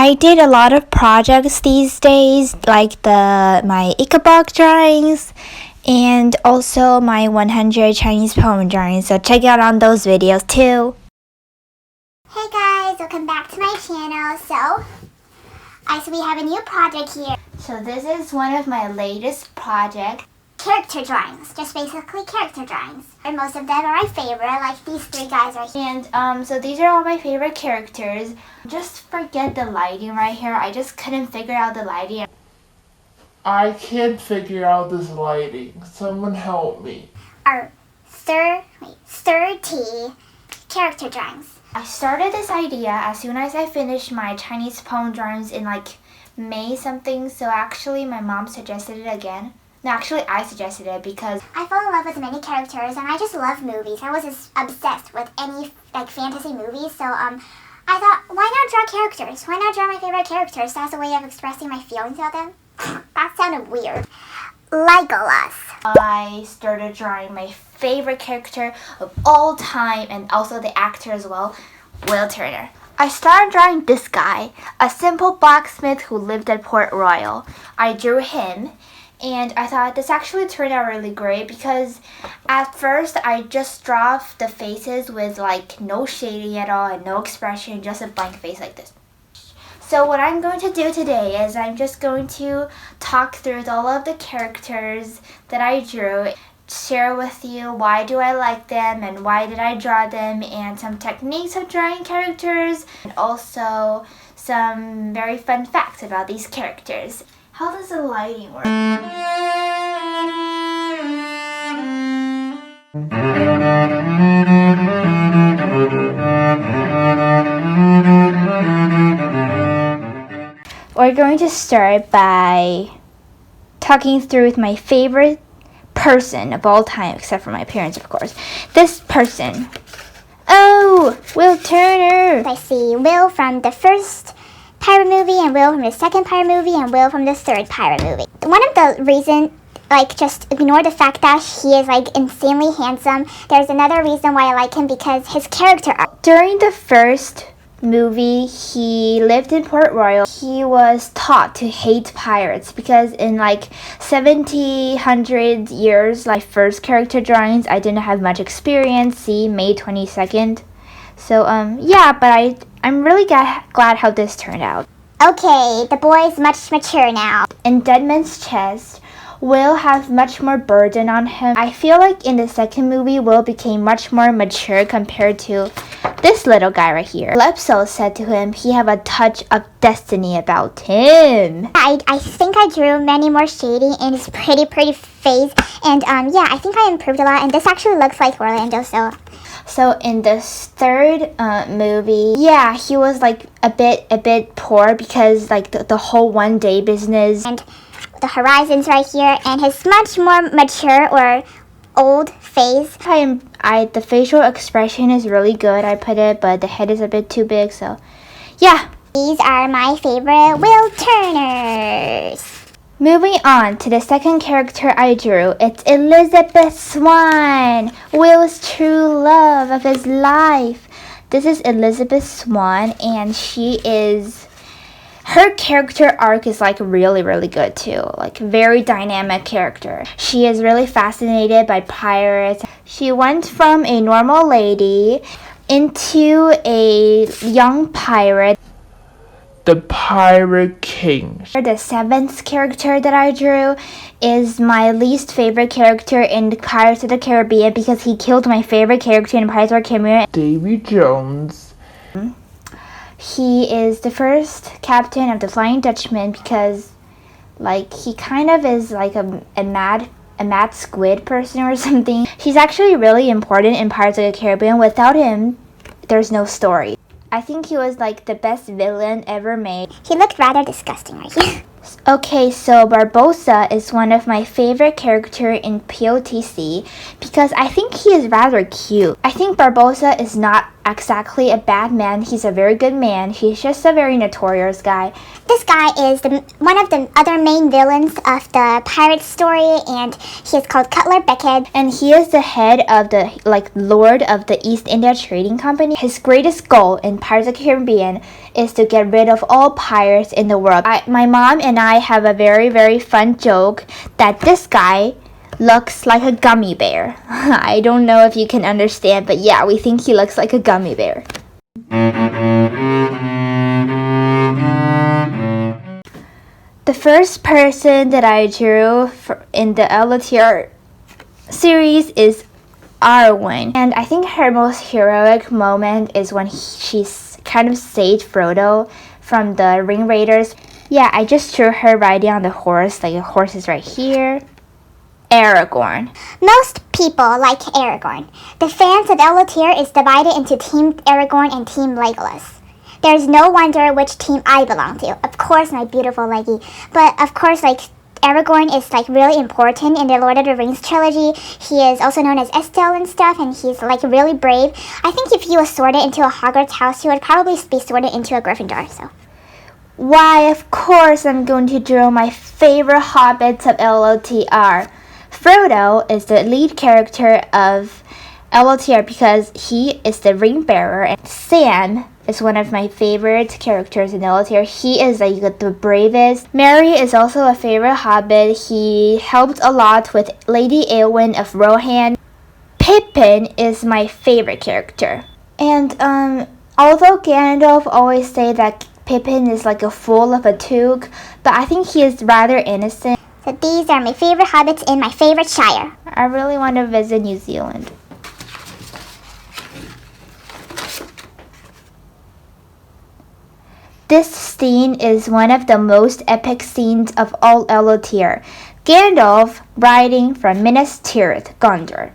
I did a lot of projects these days, like my Ichabod drawings and also my 100 Chinese poem drawings, so check out on those videos too. Hey guys, welcome back to my channel. So we have a new project here. So this is one of my latest projects. Character drawings, just basically character drawings. And most of them are my favorite, like these three guys right here. And so these are all my favorite characters. Just forget the lighting right here. I just couldn't figure out the lighting. I can't figure out this lighting. Someone help me. Our 30 character drawings. I started this idea as soon as I finished my Chinese poem drawings in like May something. So actually my mom suggested it again. No, actually I suggested it because I fell in love with many characters and I just love movies. I was just obsessed with any like fantasy movies. So I thought, why not draw characters? Why not draw my favorite characters? That's a way of expressing my feelings about them. That sounded weird. Legolas. I started drawing my favorite character of all time and also the actor as well, Will Turner. I started drawing this guy, a simple blacksmith who lived at Port Royal. I drew him and I thought this actually turned out really great because at first I just draw the faces with like no shading at all and no expression, just a blank face like this. So what I'm going to do today is I'm just going to talk through all of the characters that I drew, share with you why do I like them and why did I draw them, and some techniques of drawing characters, and also some very fun facts about these characters. How does the lighting work? We're going to start by talking through with my favorite person of all time, except for my parents, of course. This person. Oh, Will Turner. I see Will from the first pirate movie and Will from the second pirate movie and Will from the third pirate movie. One of the reasons, like, just ignore the fact that he is like insanely handsome. There's another reason why I like him, because his character arc. During the first movie, he lived in Port Royal. He was taught to hate pirates because in like 1700 years, like first character drawings, I didn't have much experience. See, May 22nd. So yeah, but I'm really glad how this turned out. Okay, the boy is much mature now. In Dead Man's Chest, Will has much more burden on him. I feel like in the second movie, Will became much more mature compared to this little guy right here. Calypso said to him he have a touch of destiny about him. I think I drew many more shading in his pretty face, and yeah, I think I improved a lot, and this actually looks like Orlando, So in this third movie, yeah, he was like a bit poor because like the whole one day business. And the horizons right here, and his much more mature or old face. The facial expression is really good, I put it, but the head is a bit too big, so yeah. These are my favorite Will Turners. Moving on to the second character I drew, it's Elizabeth Swann, Will's true love of his life. This is Elizabeth Swann, and her character arc is like really good too, like very dynamic character. She is really fascinated by pirates. She went from a normal lady into a young pirate. The Pirate King. The seventh character that I drew is my least favorite character in Pirates of the Caribbean because he killed my favorite character in Pirates of the Caribbean, Davy Jones. He is the first captain of the Flying Dutchman because like he kind of is like a mad squid person or something. He's actually really important in Pirates of the Caribbean. Without him, there's no story. I think he was like the best villain ever made. He looked rather disgusting right here. Okay, so Barbossa is one of my favorite characters in POTC because I think he is rather cute. I think Barbossa is not exactly a bad man. He's a very good man. He's just a very notorious guy. This guy is one of the other main villains of the pirate story, and he is called Cutler Beckett. And he is the head of the Lord of the East India Trading Company. His greatest goal in Pirates of the Caribbean is to get rid of all pirates in the world. My mom and I have a very, very fun joke that this guy looks like a gummy bear. I don't know if you can understand, but yeah, we think he looks like a gummy bear. The first person that I drew in the LTR series is Arwen, and I think her most heroic moment is when she's kind of saved Frodo from the Ring Raiders. Yeah, I just drew her riding on the horse, like the horse is right here. Aragorn. Most people like Aragorn. The fans of LTR is divided into Team Aragorn and Team Legolas. There's no wonder which team I belong to. Of course, my beautiful Leggy. But of course, like, Aragorn is like really important in the Lord of the Rings trilogy. He is also known as Estelle and stuff, and he's like really brave. I think if he was sorted into a Hogwarts house, he would probably be sorted into a Gryffindor, so. Why, of course I'm going to draw my favorite Hobbits of LOTR. Frodo is the lead character of LOTR because he is the ring bearer, and Sam is one of my favorite characters in LOTR. He is like the bravest. Merry is also a favorite Hobbit. He helped a lot with Lady Eowyn of Rohan. Pippin is my favorite character. And although Gandalf always say that Pippin is like a fool of a toque, but I think he is rather innocent. So these are my favorite Hobbits in my favorite Shire. I really want to visit New Zealand. This scene is one of the most epic scenes of all LOTR. Gandalf riding from Minas Tirith, Gondor.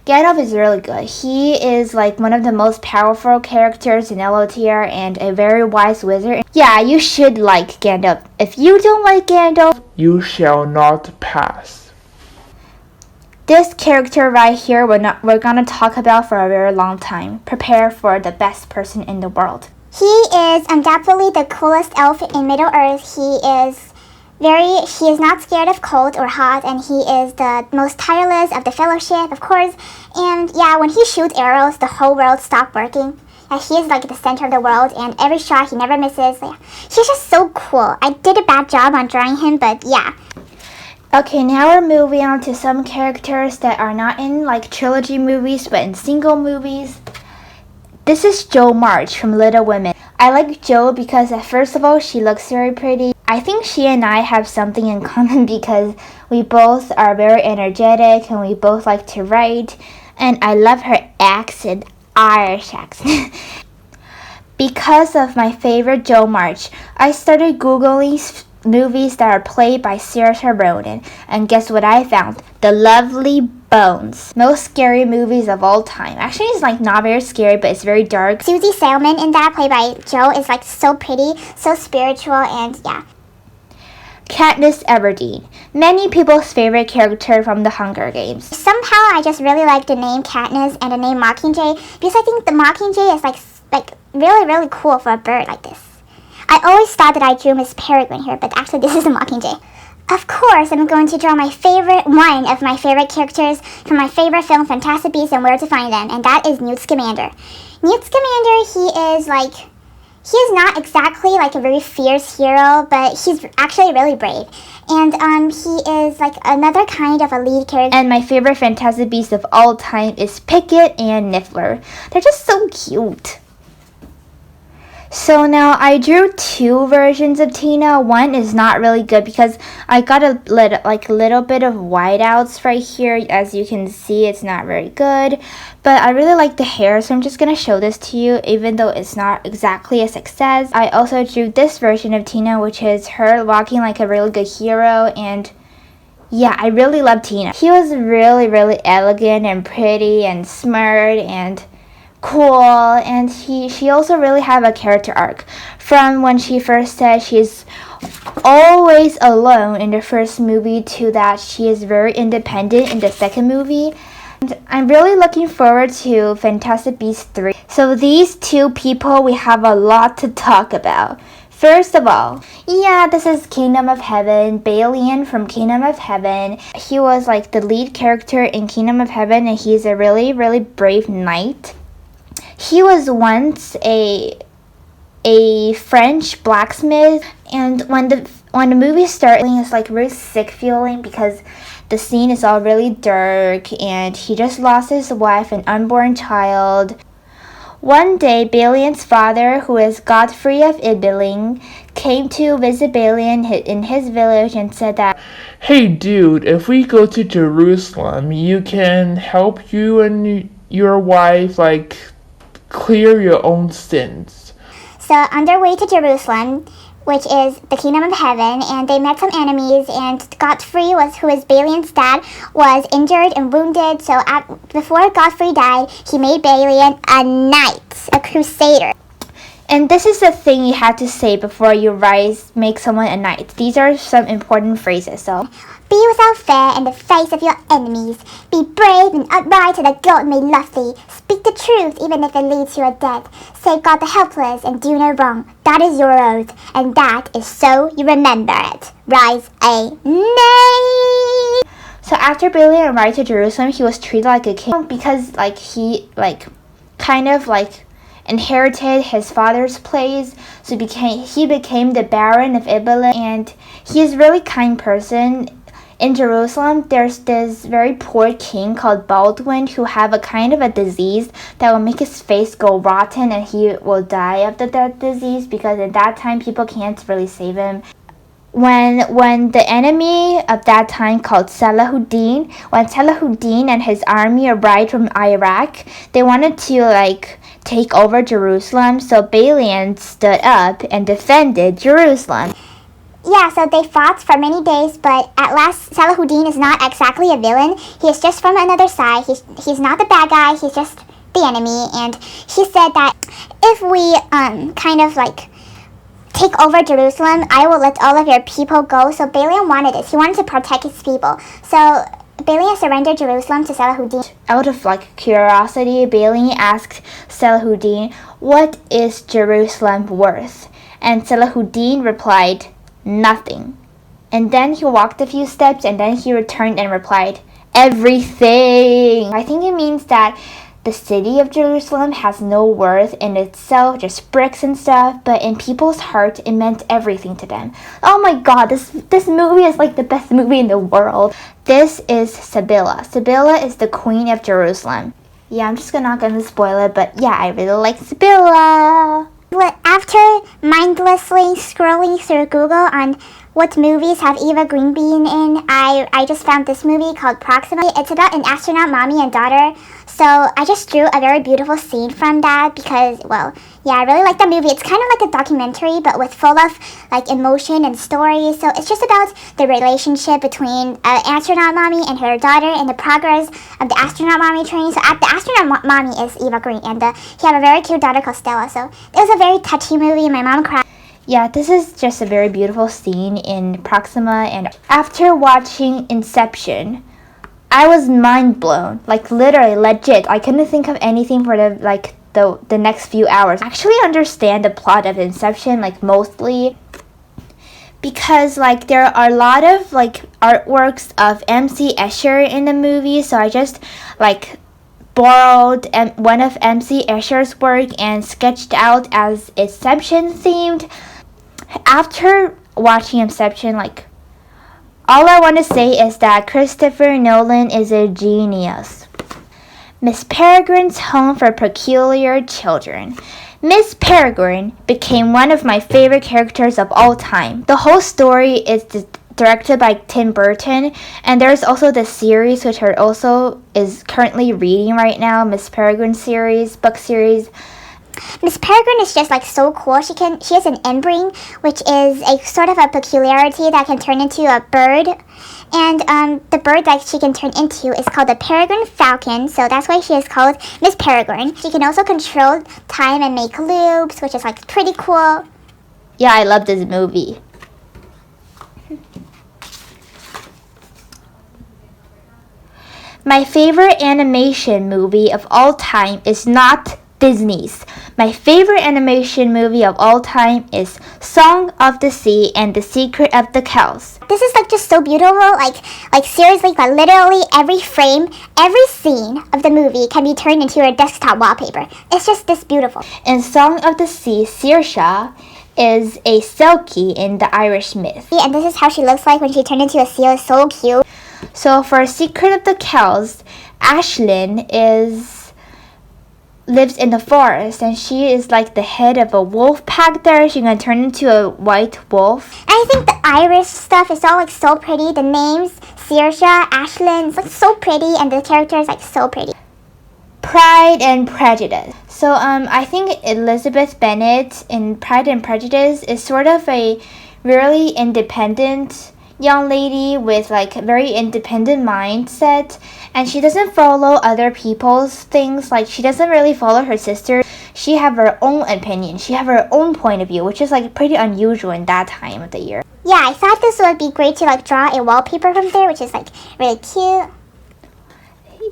Gandalf is really good. He is like one of the most powerful characters in LOTR and a very wise wizard. Yeah, you should like Gandalf. If you don't like Gandalf, you shall not pass. This character right here we're gonna talk about for a very long time. Prepare for the best person in the world. He is undoubtedly the coolest elf in Middle-earth. He is not scared of cold or hot, and he is the most tireless of the Fellowship, of course. And yeah, when he shoots arrows, the whole world stops working. Yeah, he is like the center of the world, and every shot he never misses. Yeah, he's just so cool. I did a bad job on drawing him, but yeah. Okay, now we're moving on to some characters that are not in like trilogy movies, but in single movies. This is Jo March from Little Women. I like Jo because first of all, she looks very pretty. I think she and I have something in common because we both are very energetic and we both like to write. And I love her accent, Irish accent. Because of my favorite Jo March, I started Googling movies that are played by Saoirse Ronan. And guess what I found? The Lovely Bones. Most scary movies of all time. Actually, it's like not very scary, but it's very dark. Susie Salmon in that, played by Jo, is like so pretty, so spiritual, and yeah. Katniss Everdeen. Many people's favorite character from the Hunger Games. Somehow, I just really like the name Katniss and the name Mockingjay because I think the Mockingjay is like really, really cool for a bird like this. I always thought that I drew Miss Peregrine here, but actually this is a Mockingjay. Of course, I'm going to draw one of my favorite characters from my favorite film, Fantastic Beasts and Where to Find Them, and that is Newt Scamander. Newt Scamander, he is not exactly like a very fierce hero, but he's actually really brave. And he is like another kind of a lead character. And my favorite Fantastic Beast of all time is Beckett and Niffler. They're just so cute. So now I drew two versions of Tina. One is not really good because I got a little bit of whiteouts right here. As you can see, it's not very good. But I really like the hair, so I'm just going to show this to you, even though it's not exactly a success. I also drew this version of Tina, which is her walking like a really good hero. And yeah, I really love Tina. She was really, really elegant and pretty and smart and cool, and she also really have a character arc from when she first said she's always alone in the first movie to that she is very independent in the second movie. And I'm really looking forward to Fantastic Beasts 3. So these two people, we have a lot to talk about. First of all, yeah, this is Kingdom of Heaven, Balian from Kingdom of Heaven. He was like the lead character in Kingdom of Heaven, and he's a really, really brave knight. He was once a a French blacksmith, and when the movie starts, it's like really sick feeling because the scene is all really dark and he just lost his wife and unborn child. One day, Balian's father, who is Godfrey of Ibelin, came to visit Balian in his village and said that, "Hey dude, if we go to Jerusalem, you can help you and your wife, like, clear your own sins." So on their way to Jerusalem, which is the kingdom of heaven, and they met some enemies, and Godfrey, who is Balian's dad, was injured and wounded. So before Godfrey died, he made Balian a knight, a crusader. and this is the thing you have to say before you make someone a knight. These are some important phrases, so. Be without fear in the face of your enemies. Be brave and upright, and the God may love thee. Speak the truth, even if it leads to your death. Safeguard the helpless and do no wrong. That is your oath, and that is so you remember it. Rise a knight. So after Balian arrived to Jerusalem, he was treated like a king because he kind of inherited his father's place. So he became the Baron of Ibelin, and he is a really kind person. In Jerusalem, there's this very poor king called Baldwin who have a kind of a disease that will make his face go rotten and he will die of that disease because at that time people can't really save him. When the enemy of that time called Salahuddin, when Salahuddin and his army arrived from Iraq, they wanted to take over Jerusalem, so Balian stood up and defended Jerusalem. Yeah, so they fought for many days, but at last Salahuddin is not exactly a villain. He is just from another side. He's not the bad guy, he's just the enemy. And he said that if we take over Jerusalem, I will let all of your people go. So Balian wanted this. He wanted to protect his people. So Balian surrendered Jerusalem to Salahuddin. Out of curiosity, Balian asked Salahuddin, "What is Jerusalem worth?" And Salahuddin replied, "Nothing." And then he walked a few steps and then he returned and replied, "Everything." I think it means that the city of Jerusalem has no worth in itself, just bricks and stuff, but in people's heart it meant everything to them. Oh my god, this movie is the best movie in the world. This is Sibylla. Sibylla is the queen of Jerusalem. Yeah, I'm just not gonna spoil it, but yeah, I really like Sibylla. After mindlessly scrolling through Google on what movies have Eva Green been in, I just found this movie called Proxima. It's about an astronaut mommy and daughter. So I just drew a very beautiful scene from that because, well, yeah, I really like that movie. It's kind of like a documentary, but with full of emotion and story. So it's just about the relationship between an astronaut mommy and her daughter and the progress of the astronaut mommy training. So the astronaut mommy is Eva Green, and he have a very cute daughter called Stella. So it was a very touchy movie. My mom cried. Yeah, this is just a very beautiful scene in Proxima, and after watching Inception, I was mind blown. Literally, legit. I couldn't think of anything for the next few hours. I actually understand the plot of Inception, mostly. Because, there are a lot of, artworks of MC Escher in the movie, so I just, borrowed one of MC Escher's work and sketched out as Inception themed. After watching Inception, all I want to say is that Christopher Nolan is a genius. Miss Peregrine's Home for Peculiar Children. Miss Peregrine became one of my favorite characters of all time. The whole story is directed by Tim Burton, and there's also the series which I also is currently reading right now, Miss Peregrine series, book series. Miss Peregrine is just so cool. She has an inbreeding, which is a sort of a peculiarity that can turn into a bird. And the bird that she can turn into is called the peregrine falcon, so that's why she is called Miss Peregrine. She can also control time and make loops, which is pretty cool. Yeah, I love this movie. My favorite animation movie of all time is not Disney's. My favorite animation movie of all time is Song of the Sea and The Secret of the Kells. This is like just so beautiful, like seriously, but literally every frame, every scene of the movie can be turned into a desktop wallpaper. It's just this beautiful. In Song of the Sea, Saoirse is a Selkie in the Irish myth. And this is how she looks like when she turned into a seal. It's so cute. So for Secret of the Kells, Ashlyn lives in the forest, and she is like the head of a wolf pack there. She's gonna turn into a white wolf. And I think the Irish stuff is all like so pretty. The names, Saoirse, Ashlyn, it's like so pretty, and the characters like so pretty. Pride and Prejudice. So I think Elizabeth Bennett in Pride and Prejudice is sort of a really independent young lady with like a very independent mindset, and she doesn't follow other people's things. Like she doesn't really follow her sister. She have her own opinion. She have her own point of view, which is like pretty unusual in that time of the year. Yeah, I thought this would be great to like draw a wallpaper from there, which is like really cute.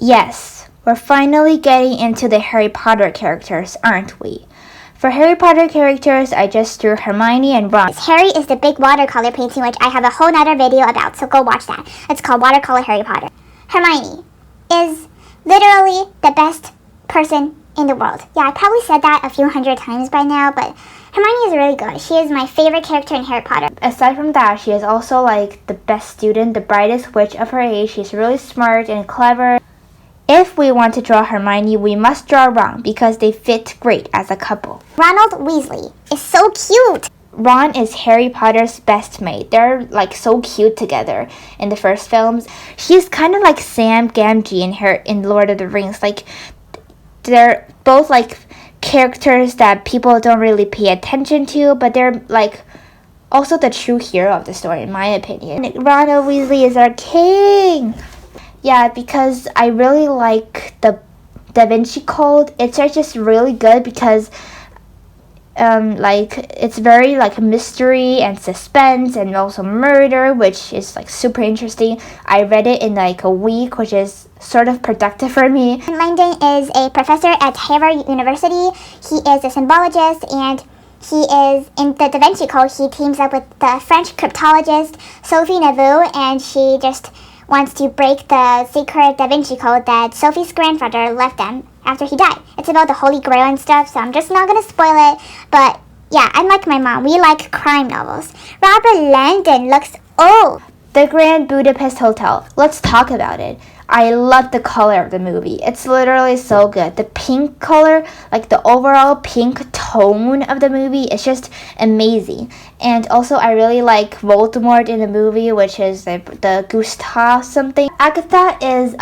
Yes, we're finally getting into the Harry Potter characters, aren't we? For Harry Potter characters, I just drew Hermione and Ron. Harry is the big watercolor painting, which I have a whole nother video about, so go watch that. It's called Watercolor Harry Potter. Hermione is literally the best person in the world. Yeah, I probably said that a few hundred times by now, but Hermione is really good. She is my favorite character in Harry Potter. Aside from that, she is also like the best student, the brightest witch of her age. She's really smart and clever. If we want to draw Hermione, we must draw Ron because they fit great as a couple. Ronald Weasley is so cute. Ron is Harry Potter's best mate. They're like so cute together in the first films. He's kind of like Sam Gamgee in Lord of the Rings. Like they're both like characters that people don't really pay attention to, but they're like also the true hero of the story in my opinion. Ronald Weasley is our king. Yeah, because I really like the Da Vinci Code. It's just really good because like it's very like mystery and suspense and also murder, which is like super interesting. I read it in like a week, which is sort of productive for me. Langdon is a professor at Harvard University. He is a symbologist, and he is in the Da Vinci Code. He teams up with the French cryptologist Sophie Neveu, and she just wants to break the secret Da Vinci Code that Sophie's grandfather left them after he died. It's about the Holy Grail and stuff, so I'm just not gonna spoil it. But yeah, unlike my mom, we like crime novels. Robert Langdon looks old. The Grand Budapest Hotel. Let's talk about it. I love the color of the movie. It's literally so good. The pink color, like the overall pink tone of the movie is just amazing. And also I really like Voldemort in the movie, which is the Gustav something. Agatha is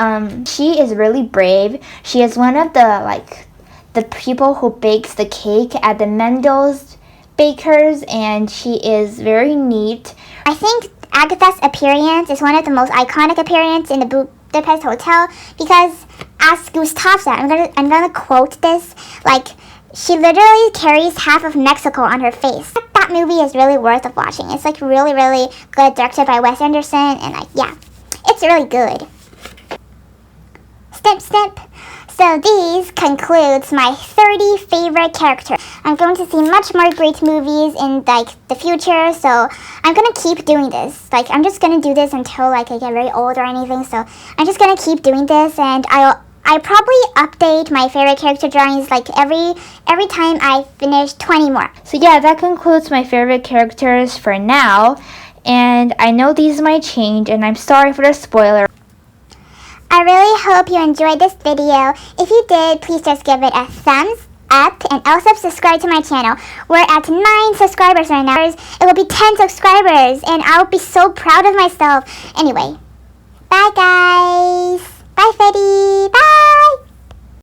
she is really brave. She is one of the people who bakes the cake at the Mendel's bakers, and she is very neat. I think Agatha's appearance is one of the most iconic appearances in the Budapest Hotel, because as Gustav said, I'm gonna quote this, like, she literally carries half of Mexico on her face. That movie is really worth of watching. It's like really, really good, directed by Wes Anderson, and like, yeah, it's really good. Snip, snip. So these concludes my 30 favorite characters. I'm going to see much more great movies in like the future, so I'm gonna keep doing this. Like, I'm just gonna do this until like I get very old or anything. So I'm just gonna keep doing this, and I probably update my favorite character drawings like every time I finish 20 more. So yeah, that concludes my favorite characters for now, and I know these might change, and I'm sorry for the spoiler. I really hope you enjoyed this video. If you did, please just give it a thumbs up, and also subscribe to my channel. We're at 9 subscribers right now. It will be 10 subscribers, and I'll be so proud of myself. Anyway, bye guys!